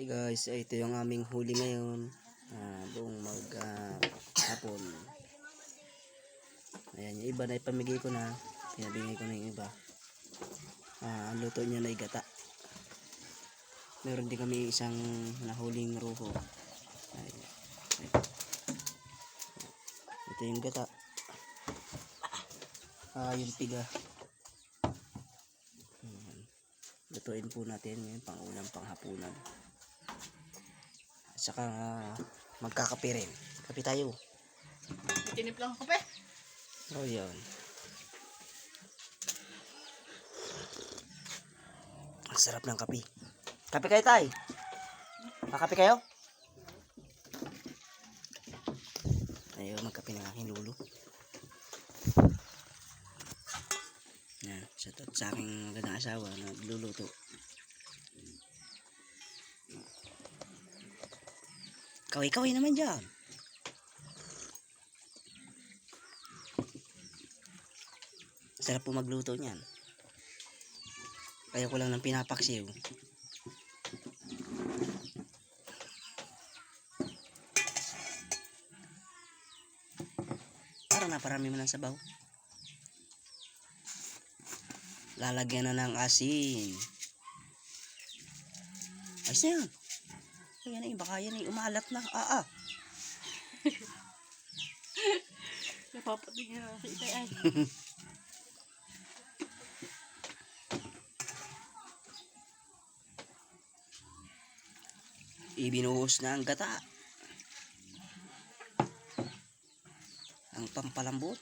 Hey guys, ito yung aming huli ngayon. Buong hapon. Ayan, yung iba na ipamigay ko na. Pinabigay ko na yung iba. Ang luto niya na igata. Meron din kami isang nahuling ruho. Ayan. Ito yung gata. Yung piga. Lutuin po natin yung pang-ulam, pang-hapunan. At saka magkakape rin. Kape tayo. Tinip lang kape. Oh, yun. Ang sarap ng kape. Kape kayo, tay? Makape kayo? Ayaw magkape ng aking lulo. Yan, sa aking gandang asawa na nagluluto. Kaway-kaway naman dyan. Sarap po magluto niyan. Kaya ko lang ng pinapaksiw. Parang naparami mo ng sabaw. Lalagyan na ng asin. Ayos na yan. Ayan na yun, baka yan ay umalat na. Napapatig na si Itay ay. Ibinuhos na ang gata. Ang pampalambot.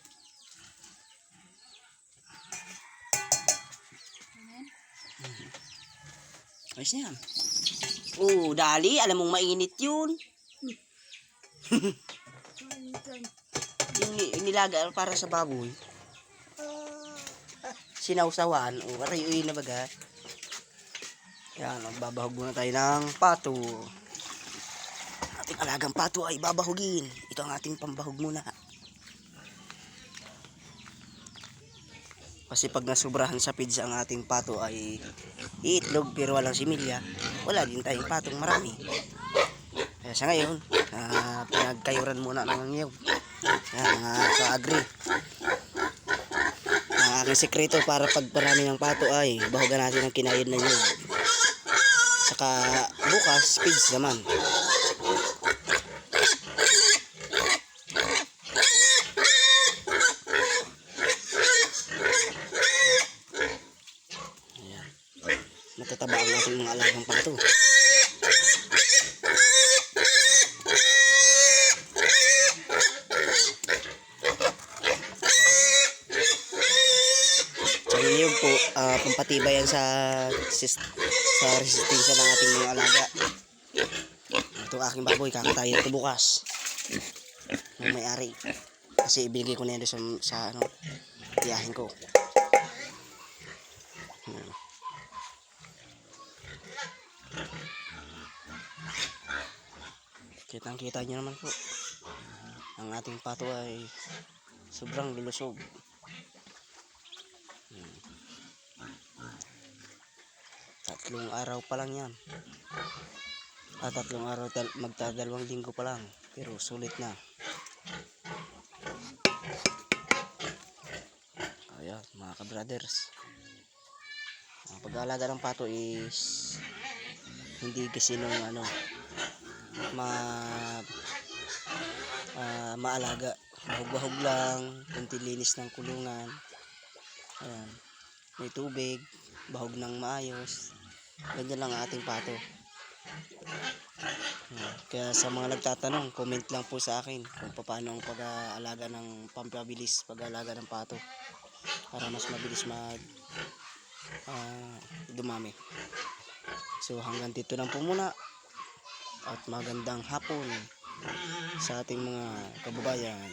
Ayos na yan. Oh, dali. Alam mong mainit yun. Yung nilaga para sa baboy. Sinawsawan. O, arayuin na baga. Yan, magbabahog muna tayo ng pato. Ating alagang pato ay babahugin. Ito ang ating pambahog muna. Kasi pag nasubrahan sa pizza ang ating pato ay iitlog pero walang similya, wala din tayong patong marami. Kaya sa ngayon, pinagkayuran muna ng niyog. Yan, mga ka-agri. Ang aking sekreto para pag marami ng pato ay bahugan natin ng kinayod na niyog. Saka bukas, pizza naman. Matataba ang ating mga alagang pato. Sa niyog po, pampatibay yan sa resistensya ng ating mga alaga. Ito aking baboy, kakatayin ito bukas ng may-ari. Kasi ibigay ko na yan sa tiyahin ko. Kitang-kita nyo naman po. Ang ating pato ay sobrang lulusog. Tatlong araw pa lang yan. Tatlong araw, magdadalawang linggo pa lang. Pero sulit na. Ayan, mga ka-brothers. Ang pag-aalaga ng pato is hindi kasi nung maalaga, bahog-bahog lang, kunti linis ng kulungan. Ayan, may tubig, bahog ng maayos. Ganyan lang ang ating pato. Kaya sa mga nagtatanong, comment lang po sa akin kung paano ang pag-aalaga ng pampabilis, pag-aalaga ng pato para mas mabilis dumami. So hanggang dito lang po muna. At magandang hapon sa ating mga kababayan.